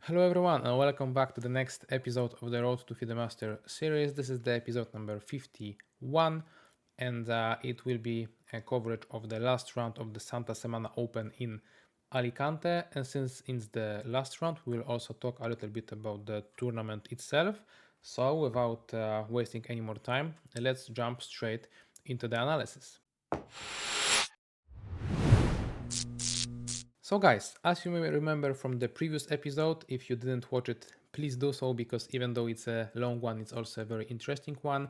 Hello everyone and welcome back to the next episode of the Road to Feed the Master series. This is the episode number 51 and it will be a coverage of the last round of the Santa Semana Open in Alicante, and since it's the last round we will also talk a little bit about the tournament itself. So without wasting any more time, let's jump straight into the analysis. So guys, as you may remember from the previous episode, if you didn't watch it, please do so, because even though it's a long one, it's also a very interesting one.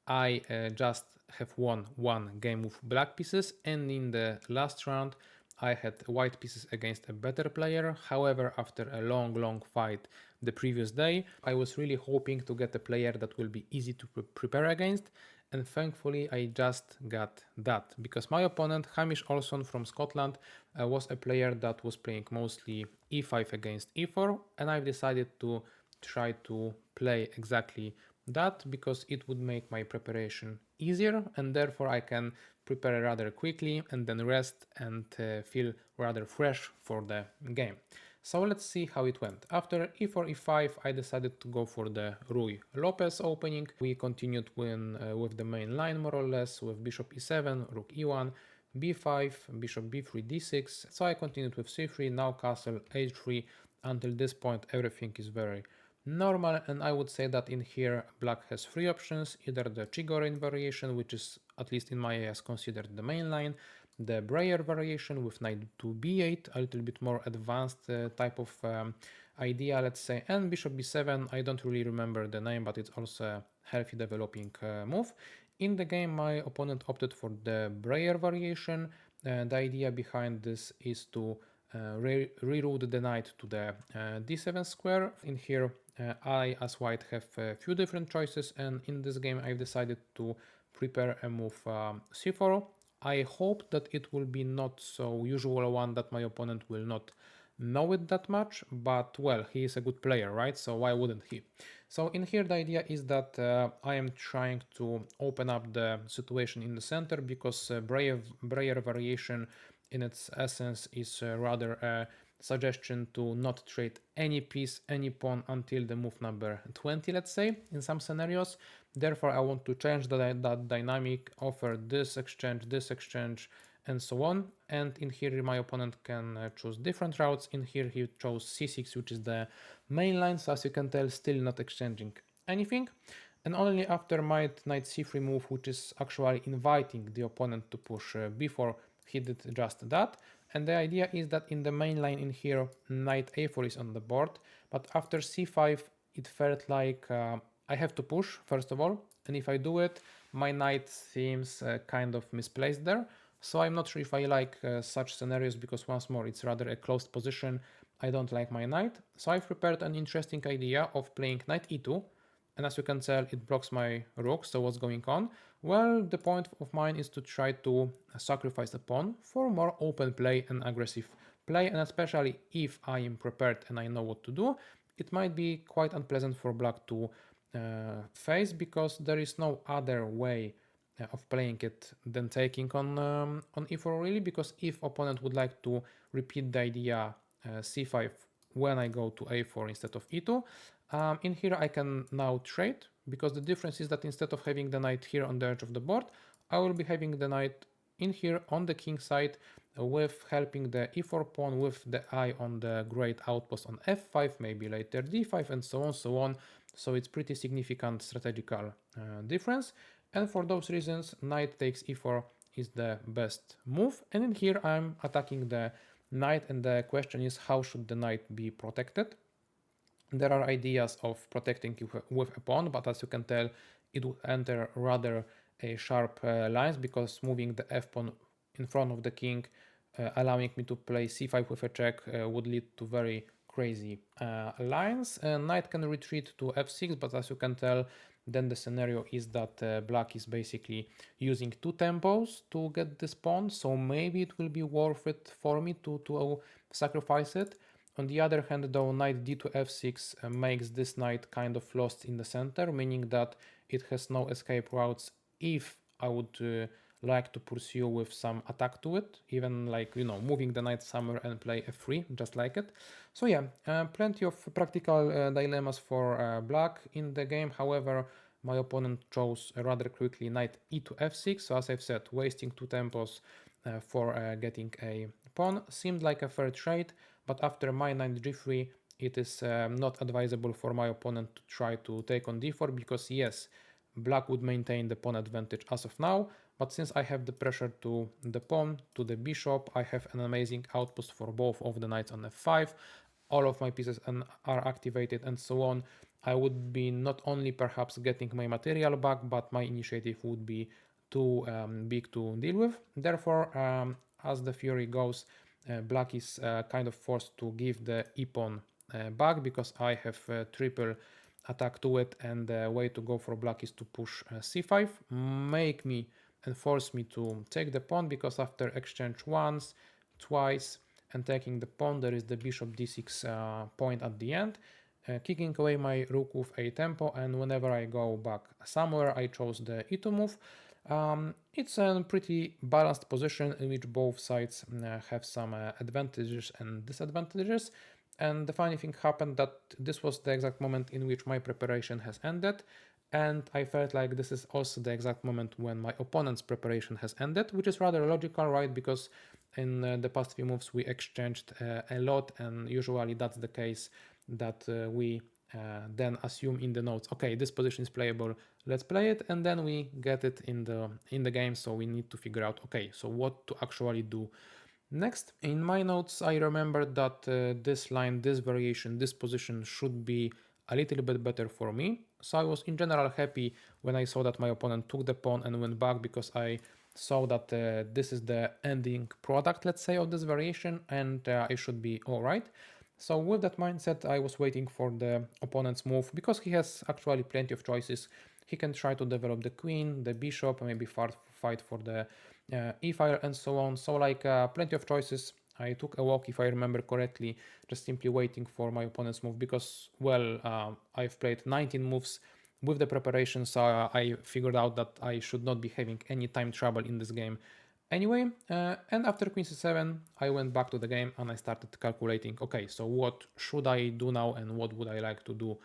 I just have won one game with black pieces, and in the last round I had white pieces against a better player. However, after a long fight the previous day, I was really hoping to get a player that will be easy to prepare against, and thankfully I just got that, because my opponent Hamish Olson from Scotland was a player that was playing mostly e5 against e4, and I've decided to try to play exactly that, because it would make my preparation easier, and therefore I can prepare rather quickly and then rest and feel rather fresh for the game. So let's see how it went. After e4, e5, I decided to go for the RUY Lopez opening. We continued with the main line more or less, with bishop e7, rook e1, b5, bishop b3, d6. So I continued with c3, now castle h3. Until this point everything is very normal, and I would say that in here black has three options: either the Chigorin variation, which is at least in my eyes considered the main line, the Breyer variation with knight to b8, a little bit more advanced type of idea, let's say, and bishop b7. I don't really remember the name, but it's also a healthy developing move. In the game, my opponent opted for the Breyer variation. The idea behind this is to reroute the knight to the d7 square. In here, I as white have a few different choices, and in this game I've decided to prepare a move c4. I hope that it will be not so usual one, that my opponent will not know it that much, but well, he is a good player, right? So why wouldn't he? So in here the idea is that I am trying to open up the situation in the center, because Breyer variation in its essence is rather a suggestion to not trade any piece, any pawn until the move number 20, let's say, in some scenarios. Therefore, I want to change that dynamic, offer this exchange, and so on. And in here, my opponent can choose different routes. In here, he chose c6, which is the main line. So as you can tell, still not exchanging anything. And only after my knight c3 move, which is actually inviting the opponent to push b4, he did just that. And the idea is that in the main line in here, knight a4 is on the board, but after c5, it felt like I have to push, first of all, and if I do it, my knight seems kind of misplaced there. So I'm not sure if I like such scenarios, because once more, it's rather a closed position. I don't like my knight. So I've prepared an interesting idea of playing knight e2, and as you can tell, it blocks my rook. So what's going on? Well, the point of mine is to try to sacrifice a pawn for more open play and aggressive play, and especially if I am prepared and I know what to do, it might be quite unpleasant for black to face, because there is no other way of playing it than taking on e4 really, because if opponent would like to repeat the idea c5 when I go to a4 instead of e2, in here I can now trade, because the difference is that instead of having the knight here on the edge of the board, I will be having the knight in here on the king side, with helping the e4 pawn with the eye on the great outpost on f5, maybe later d5, and so on. So it's pretty significant strategical difference, and for those reasons knight takes e4 is the best move. And in here I'm attacking the knight, and the question is, how should the knight be protected? There are ideas of protecting with a pawn, but as you can tell, it would enter rather a sharp lines, because moving the f pawn in front of the king, allowing me to play c5 with a check, would lead to very crazy lines. Knight can retreat to f6, but as you can tell, then the scenario is that black is basically using two tempos to get this pawn, so maybe it will be worth it for me to sacrifice it. On the other hand, though, knight d to f6 makes this knight kind of lost in the center, meaning that it has no escape routes if I would like to pursue with some attack to it, even like, you know, moving the knight somewhere and play f3, just like it. So yeah, plenty of practical dilemmas for black in the game. However, my opponent chose rather quickly knight e to f6, so as I've said, wasting 2 tempos for getting a pawn seemed like a fair trade, but after my knight g3, it is not advisable for my opponent to try to take on d4, because yes, black would maintain the pawn advantage as of now, but since I have the pressure to the pawn, to the bishop, I have an amazing outpost for both of the knights on f5, all of my pieces are activated and so on. I would be not only perhaps getting my material back, but my initiative would be too big to deal with. Therefore, as the theory goes, black is kind of forced to give the e-pawn back, because I have triple attack to it, and the way to go for black is to push c5, make me and force me to take the pawn, because after exchange once, twice, and taking the pawn, there is the bishop d6 point at the end, kicking away my rook with a tempo, and whenever I go back somewhere, I chose the e2 move. It's a pretty balanced position in which both sides have some advantages and disadvantages. And the funny thing happened that this was the exact moment in which my preparation has ended. And I felt like this is also the exact moment when my opponent's preparation has ended, which is rather logical, right? Because in the past few moves we exchanged a lot, and usually that's the case that we then assume in the notes, okay, this position is playable, let's play it, and then we get it in the game. So we need to figure out, okay, so what to actually do next. In my notes, I remember that this line, this variation, this position should be a little bit better for me. So I was in general happy when I saw that my opponent took the pawn and went back, because I saw that this is the ending product, let's say, of this variation, and I should be all right. So with that mindset, I was waiting for the opponent's move, because he has actually plenty of choices. He can try to develop the queen, the bishop, maybe fight for the e-file and so on. So like plenty of choices. I took a walk, if I remember correctly, just simply waiting for my opponent's move, because, well, I've played 19 moves with the preparation, so I figured out that I should not be having any time trouble in this game anyway. And after queen c7, I went back to the game and I started calculating, okay, so what should I do now and what would I like to do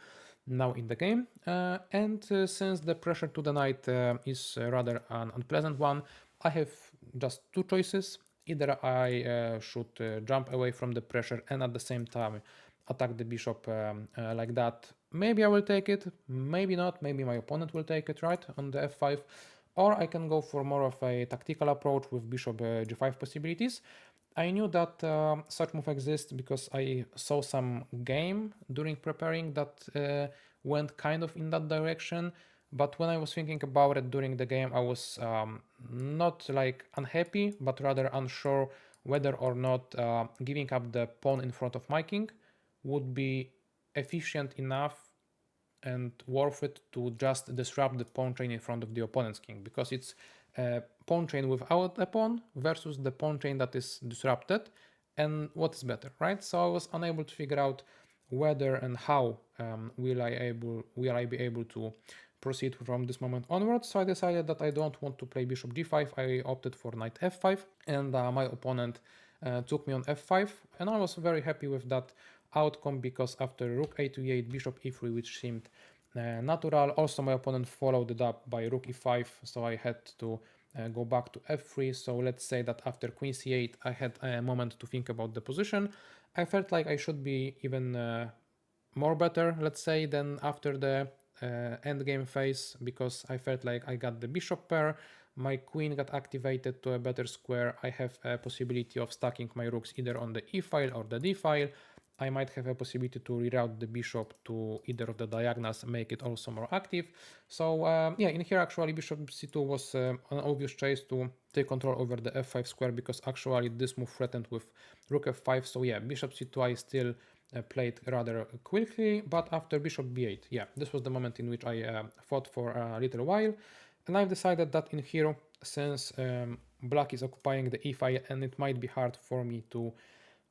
now in the game. And since the pressure to the knight is rather an unpleasant one, I have just two choices. Either I should jump away from the pressure and at the same time attack the bishop like that. Maybe I will take it, maybe not, maybe my opponent will take it, right, on the f5. Or I can go for more of a tactical approach with bishop g5 possibilities. I knew that such move exists because I saw some game during preparing that went kind of in that direction. But when I was thinking about it during the game, I was not like unhappy, but rather unsure whether or not giving up the pawn in front of my king would be efficient enough and worth it to just disrupt the pawn chain in front of the opponent's king, because it's a pawn chain without a pawn versus the pawn chain that is disrupted, and what is better, right? So I was unable to figure out whether and how will I be able to proceed from this moment onwards. So I decided that I don't want to play bishop d5. I opted for knight f5, and my opponent took me on f5, and I was very happy with that outcome, because after rook a to e8, bishop e3, which seemed natural, also my opponent followed it up by rook e5, so I had to go back to f3. So let's say that after queen c8 I had a moment to think about the position. I felt like I should be even more better, let's say, than after the endgame phase, because I felt like I got the bishop pair, my queen got activated to a better square, I have a possibility of stacking my rooks either on the e file or the d file. I might have a possibility to reroute the bishop to either of the diagonals, make it also more active. So yeah, in here actually bishop c2 was an obvious choice to take control over the f5 square, because actually this move threatened with rook f5. So yeah, bishop c2 I still played rather quickly, but after bishop b8, yeah, this was the moment in which I fought for a little while, and I've decided that in here, since black is occupying the e file and it might be hard for me to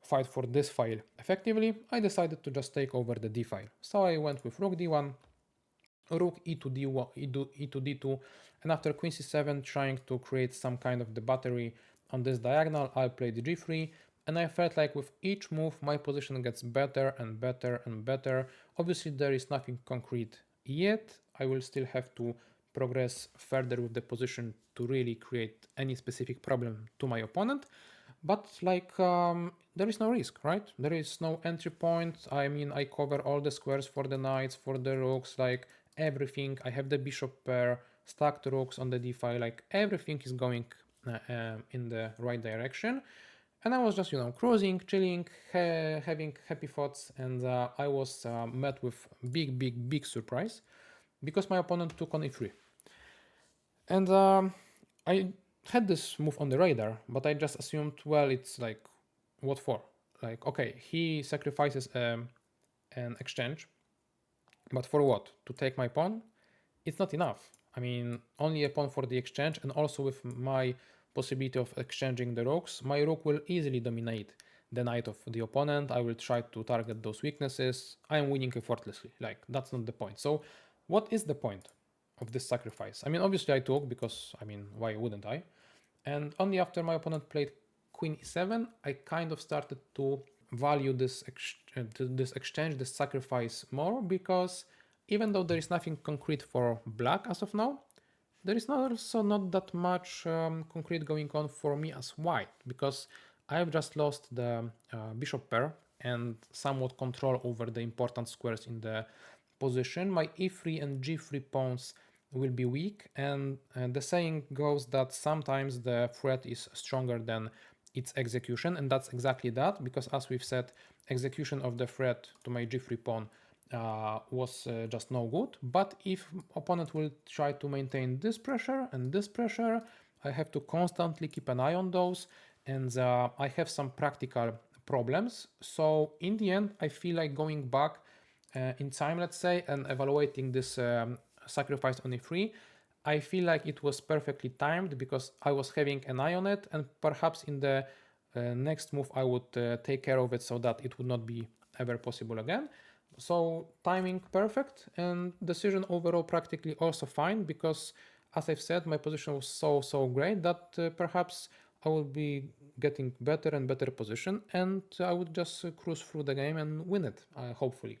fight for this file effectively, I decided to just take over the d file. So I went with rook d1, rook e to d1, e to d2, and after queen c7, trying to create some kind of the battery on this diagonal, I played g3, and I felt like with each move my position gets better and better and better. Obviously there is nothing concrete yet. I will still have to progress further with the position to really create any specific problem to my opponent. But like there is no risk, right? There is no entry point. I mean, I cover all the squares for the knights, for the rooks, like everything. I have the bishop pair, stacked rooks on the d file, like everything is going in the right direction. And I was just, cruising, chilling, having happy thoughts, and I was met with big surprise because my opponent took on e3. And I had this move on the radar, but I just assumed, well, it's like, what for? Like, okay, he sacrifices an exchange, but for what? To take my pawn? It's not enough. I mean, only a pawn for the exchange, and also with my possibility of exchanging the rooks, my rook will easily dominate the knight of the opponent. I will try to target those weaknesses. I am winning effortlessly. Like, that's not the point. So, what is the point of this sacrifice? I mean, obviously I took because, I mean, why wouldn't I? And only after my opponent played queen e7, I kind of started to value this exchange, this sacrifice more, because even though there is nothing concrete for black as of now, there is also not that much concrete going on for me as white, because I've just lost the bishop pair and somewhat control over the important squares in the position. My e3 and g3 pawns will be weak, and the saying goes that sometimes the threat is stronger than its execution, and that's exactly that, because as we've said, execution of the threat to my g3 pawn was just no good. But if opponent will try to maintain this pressure and this pressure, I have to constantly keep an eye on those, and I have some practical problems. So in the end, I feel like going back in time, let's say, and evaluating this sacrifice on e3, I feel like it was perfectly timed because I was having an eye on it, and perhaps in the next move I would take care of it so that it would not be ever possible again. So timing perfect, and decision overall practically also fine, because as I've said, my position was so great that perhaps I will be getting better and better position, and I would just cruise through the game and win it, hopefully.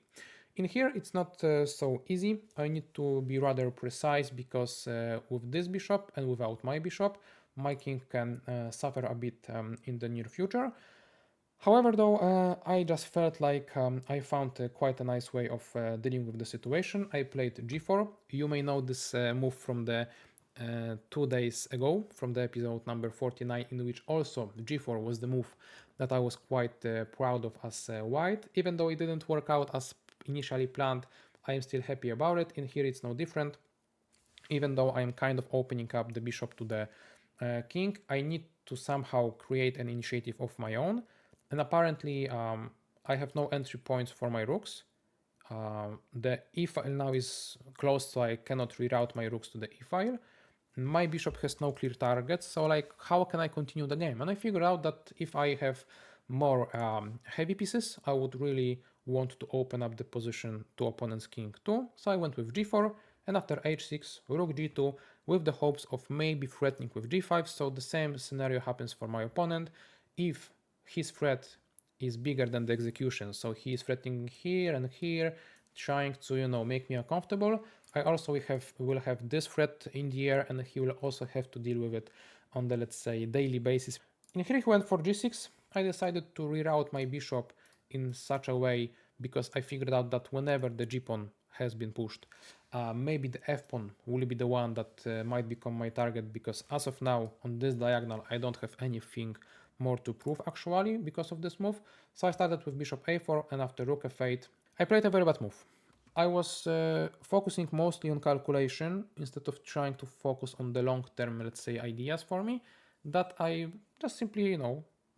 In here it's not so easy. I need to be rather precise because with this bishop and without my bishop, my king can suffer a bit in the near future. However, though, I just felt like I found quite a nice way of dealing with the situation. I played g4. You may know this move from the 2 days ago, from the episode number 49, in which also g4 was the move that I was quite proud of as white. Even though it didn't work out as initially planned, I am still happy about it. In here it's no different. Even though I'm kind of opening up the bishop to the king, I need to somehow create an initiative of my own. And apparently I have no entry points for my rooks. The e file now is closed, so I cannot reroute my rooks to the e file. My bishop has no clear targets, so like, how can I continue the game? And I figured out that if I have more heavy pieces, I would really want to open up the position to opponent's king too. So I went with g4, and after h6, rook g2, with the hopes of maybe threatening with g5. So the same scenario happens for my opponent. If his threat is bigger than the execution, so he is threatening here and here, trying to make me uncomfortable, I also will have this threat in the air, and he will also have to deal with it on the, let's say, daily basis. In here he went for g6. I decided to reroute my bishop in such a way because I figured out that whenever the g-pawn has been pushed, maybe the f-pawn will be the one that might become my target, because as of now on this diagonal I don't have anything more to prove actually because of this move. So I started with bishop a4, and after rook f8 I played a very bad move. I was focusing mostly on calculation instead of trying to focus on the long-term, let's say, ideas for me, that I just simply,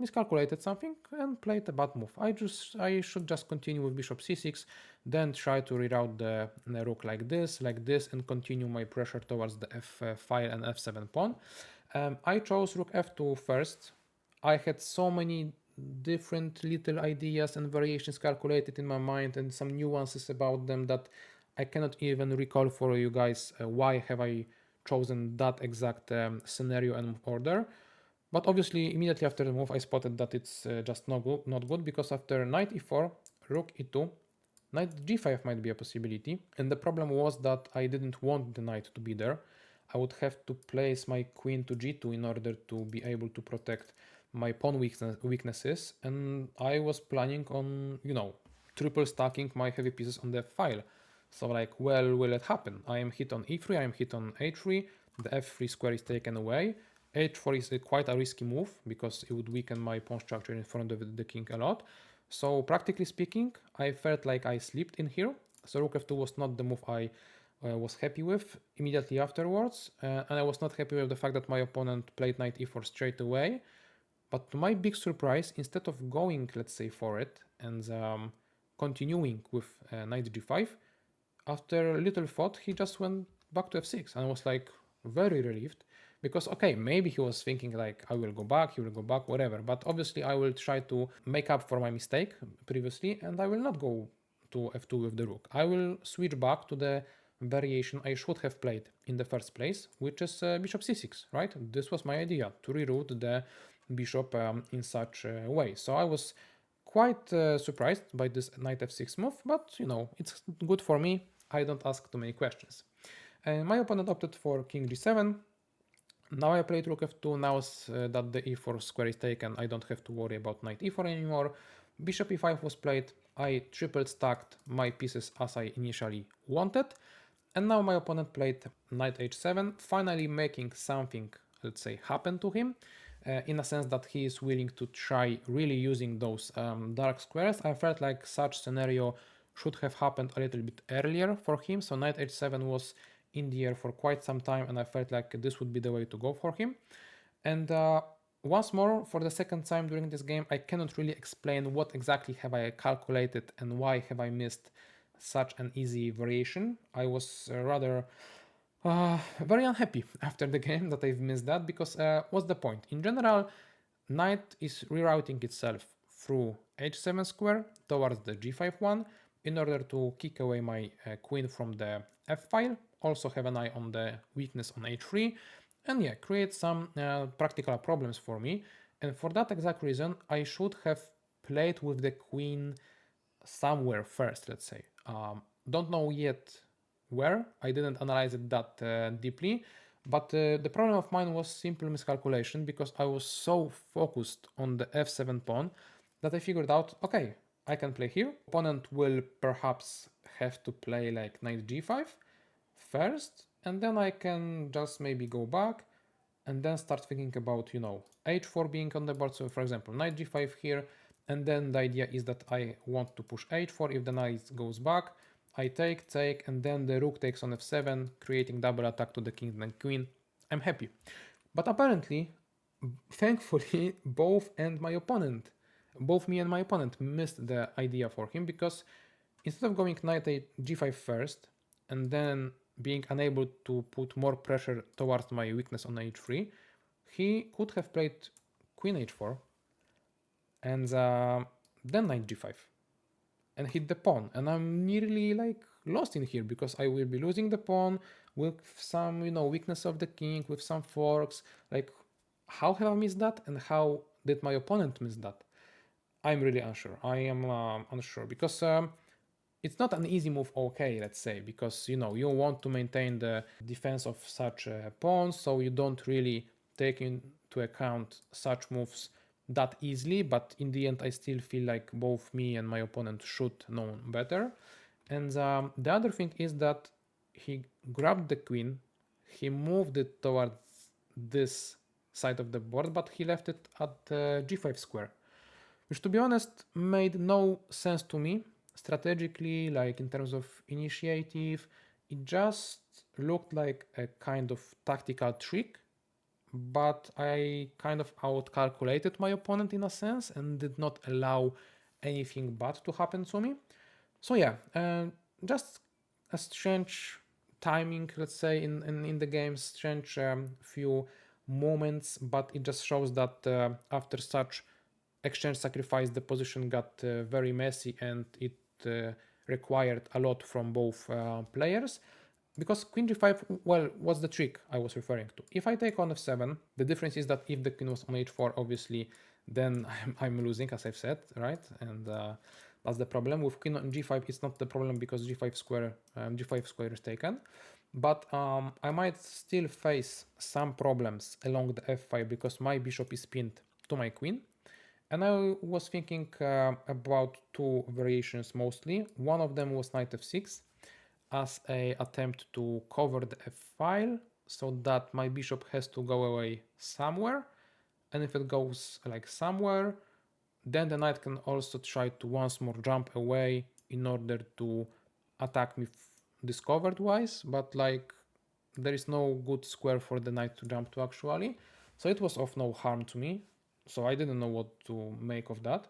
miscalculated something and played a bad move. I should just continue with bishop c6, then try to reroute the rook like this, and continue my pressure towards the f file and f7 pawn. I chose rook f2 first. I had so many different little ideas and variations calculated in my mind and some nuances about them that I cannot even recall for you guys why have I chosen that exact scenario and order. But obviously, immediately after the move, I spotted that it's just not good, because after knight e4, rook e2, knight g5 might be a possibility. And the problem was that I didn't want the knight to be there. I would have to place my queen to g2 in order to be able to protect my pawn weaknesses. And I was planning on, triple stacking my heavy pieces on the file. So like, well, will it happen? I am hit on e3, I am hit on h3, the f3 square is taken away. h4 is quite a risky move because it would weaken my pawn structure in front of the king a lot. So practically speaking, I felt like I slipped in here. So rook f2 was not the move I was happy with immediately afterwards. And I was not happy with the fact that my opponent played knight e4 straight away. But to my big surprise, instead of going, let's say, for it and continuing with knight g5, after a little thought, he just went back to f6, and I was like very relieved, because okay, maybe he was thinking like, I will go back, he will go back, whatever, but obviously I will try to make up for my mistake previously, and I will not go to f2 with the rook. I will switch back to the variation I should have played in the first place, which is bishop c6, right? This was my idea, to reroute the bishop in such a way. So I was quite surprised by this knight f6 move, but it's good for me. I don't ask too many questions. My opponent opted for king g7. Now I played rook f2. Now that the e4 square is taken, I don't have to worry about knight e4 anymore. Bishop e5 was played. I triple stacked my pieces as I initially wanted. And now my opponent played knight h7, finally making something, let's say, happen to him. In a sense that he is willing to try really using those dark squares. I felt like such scenario should have happened a little bit earlier for him. So knight h7 was in the air for quite some time, and I felt like this would be the way to go for him. And once more, for the second time during this game, I cannot really explain what exactly have I calculated and why have I missed such an easy variation. I was rather very unhappy after the game that I've missed that, because what's the point? In general, knight is rerouting itself through h7 square towards the g5 one in order to kick away my queen from the f file, also have an eye on the weakness on h3, and yeah, create some practical problems for me. And for that exact reason, I should have played with the queen somewhere first, let's say. Don't know yet where, I didn't analyze it that deeply, but the problem of mine was simple miscalculation, because I was so focused on the f7 pawn that I figured out, okay, I can play here. Opponent will perhaps have to play like knight g5 first, and then I can just maybe go back and then start thinking about, h4 being on the board. So for example, knight g5 here, and then the idea is that I want to push h4. If the knight goes back, I take, and then the rook takes on f7, creating double attack to the king and queen. I'm happy. But apparently, thankfully, both me and my opponent missed the idea for him, because instead of going knight g5 first, and then being unable to put more pressure towards my weakness on h3, he could have played queen h4 and then knight g5 and hit the pawn, and I'm nearly like lost in here, because I will be losing the pawn with some weakness of the king, with some forks. Like, how have I missed that, and how did my opponent miss that? I'm really unsure. I am unsure, because it's not an easy move, okay, let's say, because you want to maintain the defense of such pawns, so you don't really take into account such moves that easily. But in the end, I still feel like both me and my opponent should know better. And the other thing is that he grabbed the queen, he moved it towards this side of the board, but he left it at g5 square, which, to be honest, made no sense to me strategically, like in terms of initiative. It just looked like a kind of tactical trick, but I kind of outcalculated my opponent in a sense and did not allow anything bad to happen to me. So yeah, just a strange timing, let's say, in the game, strange few moments, but it just shows that after such exchange sacrifice, the position got very messy, and it required a lot from both players. Because queen g5, well, what's the trick I was referring to? If I take on f7, the difference is that if the queen was on h4, obviously, then I'm losing, as I've said, right? And that's the problem. With queen on g5, it's not the problem because g5 square is taken. But I might still face some problems along the f5 because my bishop is pinned to my queen. And I was thinking about two variations mostly. One of them was knight f6 as a attempt to cover the f-file so that my bishop has to go away somewhere. And if it goes like somewhere, then the knight can also try to once more jump away in order to attack me discovered wise, but like there is no good square for the knight to jump to actually. So it was of no harm to me. So I didn't know what to make of that.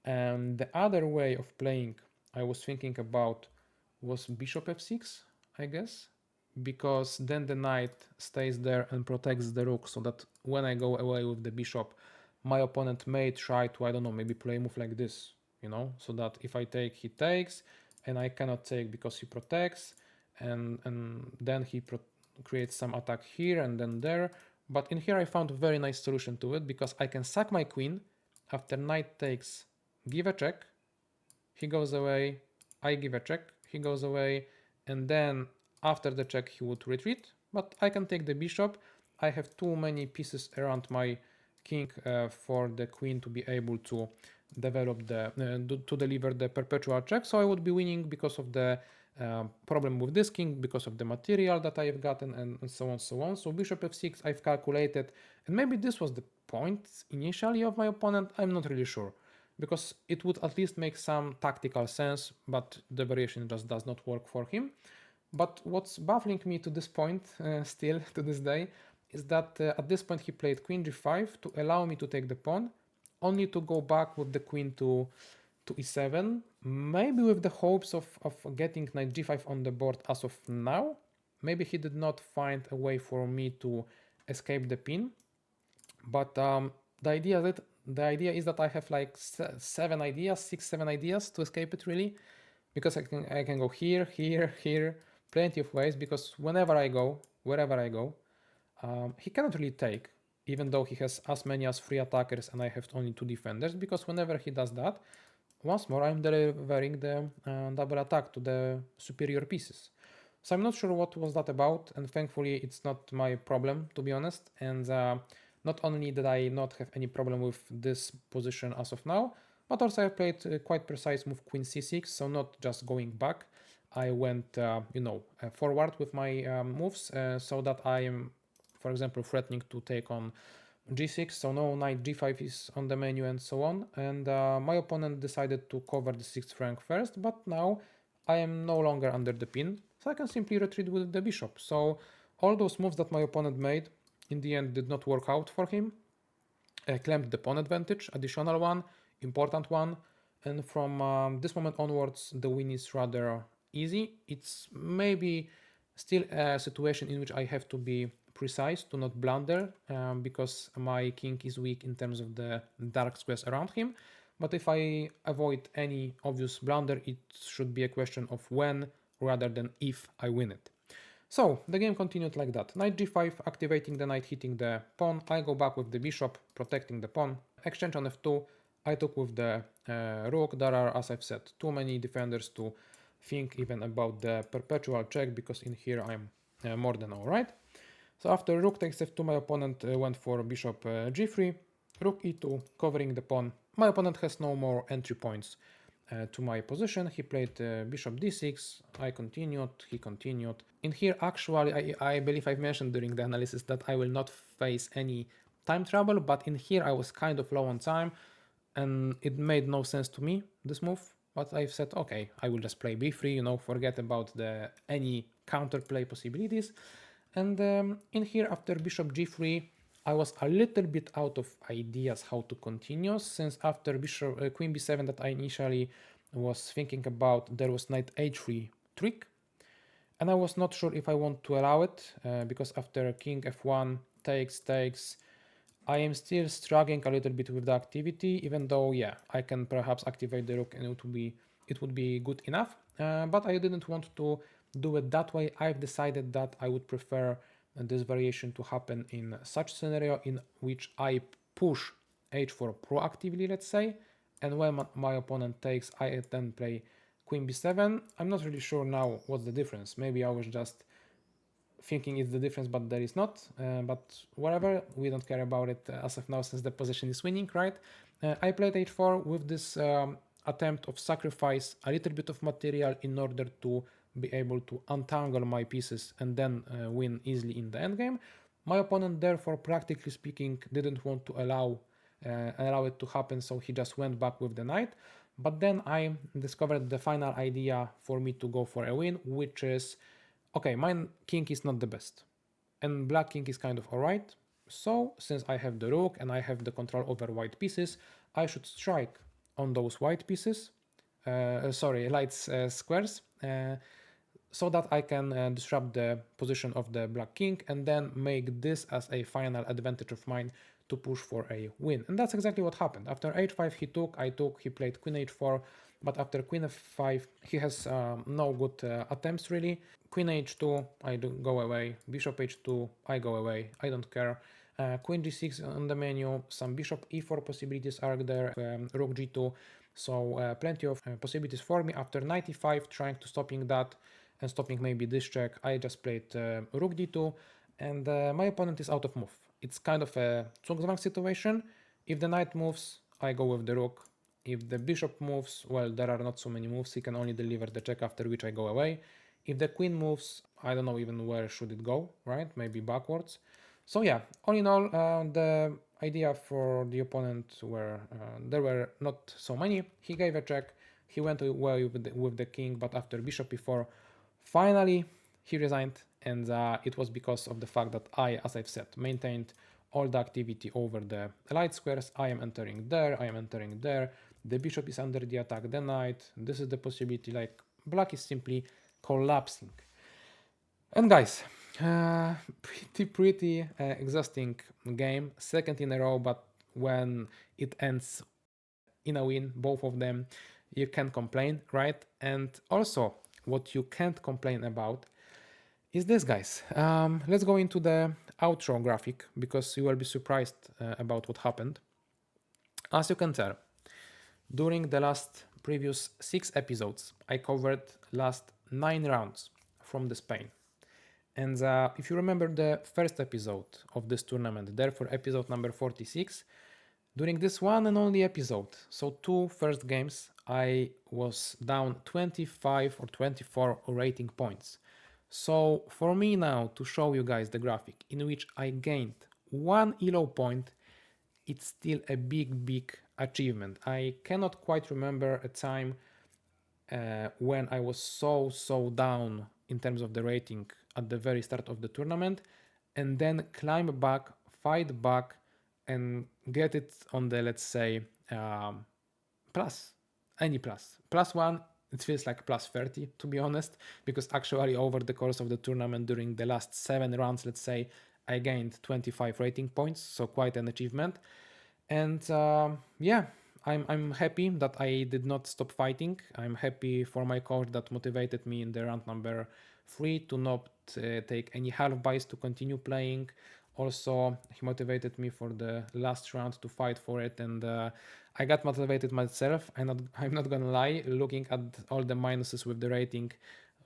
And the other way of playing I was thinking about was bishop f6, I guess, because then the knight stays there and protects the rook so that when I go away with the bishop, my opponent may try to, I don't know, maybe play a move like this, you know, so that if I take, he takes, and I cannot take because he protects, and then he creates some attack here and then there. But in here I found a very nice solution to it because I can sack my queen after knight takes, give a check, he goes away, I give a check, he goes away, and then after the check he would retreat, but I can take the bishop. I have too many pieces around my king for the queen to be able to develop the to deliver the perpetual check, so I would be winning because of the problem with this king, because of the material that I have gotten, and so on, so on. So bishop f6 I've calculated, and maybe this was the point initially of my opponent, I'm not really sure, because it would at least make some tactical sense, but the variation just does not work for him. But what's baffling me to this point, still to this day, is that at this point he played queen g5 to allow me to take the pawn, only to go back with the queen to e7, maybe with the hopes of getting knight g5 on the board as of now. Maybe he did not find a way for me to escape the pin, but the idea is that I have like 7 ideas to escape it, really, because I can go here, plenty of ways, because wherever I go, he cannot really take, even though he has as many as 3 attackers and I have only 2 defenders, because whenever he does that, once more I'm delivering the double attack to the superior pieces. So I'm not sure what was that about, and thankfully it's not my problem, to be honest. And not only did I not have any problem with this position as of now, but also I played a quite precise move queen c6, so not just going back. I went, forward with my moves, so that I am, for example, threatening to take on g6, so no knight g5 is on the menu and so on. And my opponent decided to cover the 6th rank first, but now I am no longer under the pin, so I can simply retreat with the bishop. So all those moves that my opponent made in the end did not work out for him. Claimed the pawn advantage, additional one, important one, and from this moment onwards the win is rather easy. It's maybe still a situation in which I have to be precise to not blunder, because my king is weak in terms of the dark squares around him. But if I avoid any obvious blunder, it should be a question of when rather than if I win it. So the game continued like that. Knight g5, activating the knight, hitting the pawn. I go back with the bishop, protecting the pawn. Exchange on f2. I took with the rook. There are, as I've said, too many defenders to think even about the perpetual check, because in here I'm more than alright. So after rook takes f2, my opponent went for bishop g3. Rook e2, covering the pawn. My opponent has no more entry points to my position. He played bishop d6, I continued, he continued. In here, actually, I believe I've mentioned during the analysis that I will not face any time trouble, but in here I was kind of low on time, and it made no sense to me, this move. But I've said, okay, I will just play b3, forget about any counterplay possibilities. And in here, after bishop g3, I was a little bit out of ideas how to continue, since after bishop queen b7 that I initially was thinking about, there was knight h3 trick, and I was not sure if I want to allow it, because after king f1 takes, I am still struggling a little bit with the activity, even though, yeah, I can perhaps activate the rook and it would be good enough. but I didn't want to do it that way. I've decided that I would prefer this variation to happen in such scenario in which I push h4 proactively, let's say, and when my opponent takes, I then play queen b7. I'm not really sure now what's the difference. Maybe I was just thinking it's the difference, but there is not. But whatever, we don't care about it as of now since the position is winning, right? I played h4 with this attempt of sacrifice a little bit of material in order to be able to untangle my pieces and then win easily in the endgame. My opponent, therefore, practically speaking, didn't want to allow it to happen, so he just went back with the knight. But then I discovered the final idea for me to go for a win, which is, okay, my king is not the best, and black king is kind of alright. So, since I have the rook and I have the control over white pieces, I should strike on those white pieces, light squares, so that I can disrupt the position of the black king and then make this as a final advantage of mine to push for a win. And that's exactly what happened. After h5 he took, I took, he played queen h4, but after queen f5 he has no good attempts really. Queen h2, I do go away, bishop h2, I go away, I don't care. Queen g6 on the menu, some bishop e4 possibilities are there, rook g2, so plenty of possibilities for me. After 95, trying to stopping that and stopping maybe this check, I just played rook d2, and my opponent is out of move. It's kind of a Zugzwang situation. If the knight moves, I go with the rook. If the bishop moves, well, there are not so many moves, he can only deliver the check, after which I go away. If the queen moves, I don't know even where should it go, right? Maybe backwards. So yeah, all in all, the idea for the opponent were, there were not so many. He gave a check, he went away with the king, but after bishop e4, finally he resigned, and it was because of the fact that I, as I've said, maintained all the activity over the light squares. I am entering there, I am entering there, the bishop is under the attack, the knight, this is the possibility, like black is simply collapsing. And guys, pretty exhausting game, second in a row, but when it ends in a win, both of them, you can't complain, right? And also, what you can't complain about is this, guys. Let's go into the outro graphic, because you will be surprised about what happened. As you can tell, during the last previous 6 episodes, I covered last 9 rounds from the Spain. And if you remember the first episode of this tournament, therefore episode number 46, during this one and only episode, so 2 first games, I was down 25 or 24 rating points. So for me now to show you guys the graphic in which I gained 1 elo point, it's still a big achievement. I cannot quite remember a time when I was so down in terms of the rating at the very start of the tournament, and then climb back, fight back, and get it on the, let's say, plus, any plus. +1, it feels like +30, to be honest, because actually over the course of the tournament, during the last 7 rounds, let's say, I gained 25 rating points, so quite an achievement. And yeah, I'm happy that I did not stop fighting. I'm happy for my coach that motivated me in the round number 3 to not take any half buys, to continue playing. Also, he motivated me for the last round to fight for it, and I got motivated myself. I'm not gonna lie, looking at all the minuses with the rating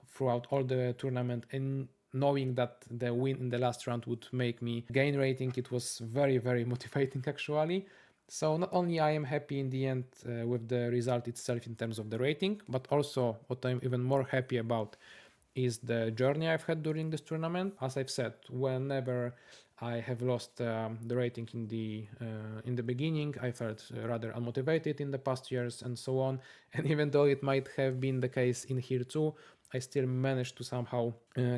throughout all the tournament and knowing that the win in the last round would make me gain rating, it was very motivating actually. So not only I am happy in the end with the result itself in terms of the rating, but also what I'm even more happy about is the journey I've had during this tournament. As I've said, whenever I have lost the rating in the beginning, I felt rather unmotivated in the past years and so on. And even though it might have been the case in here too, I still managed to somehow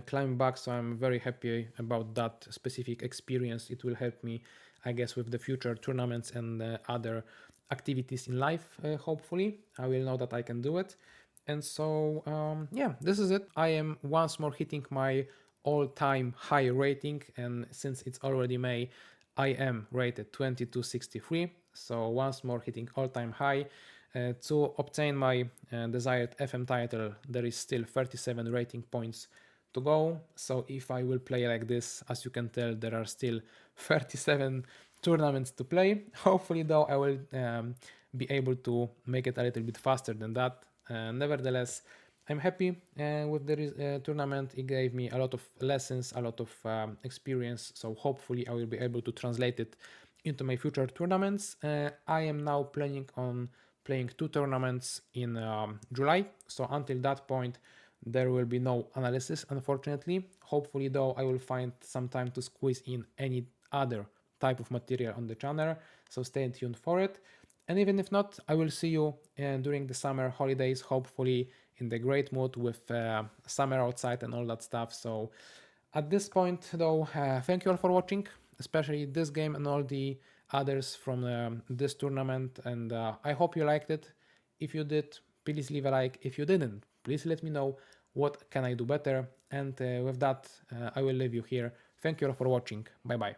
climb back. So I'm very happy about that specific experience. It will help me, I guess, with the future tournaments and other activities in life. Hopefully, I will know that I can do it. And so, yeah, this is it. I am once more hitting my all-time high rating, and since it's already May, I am rated 2263. So once more hitting all-time high. To obtain my desired FM title, there is still 37 rating points to go. So if I will play like this, as you can tell, there are still 37 tournaments to play. Hopefully, though, I will be able to make it a little bit faster than that. Nevertheless, I'm happy with the tournament. It gave me a lot of lessons, a lot of experience. So hopefully, I will be able to translate it into my future tournaments. I am now planning on playing 2 tournaments in July. So until that point, there will be no analysis, unfortunately. Hopefully, though, I will find some time to squeeze in any other type of material on the channel. So stay tuned for it. And even if not, I will see you during the summer holidays, hopefully in the great mood with summer outside and all that stuff. So at this point, though, thank you all for watching, especially this game and all the others from this tournament. And I hope you liked it. If you did, please leave a like. If you didn't, please let me know what can I do better. And with that, I will leave you here. Thank you all for watching. Bye bye.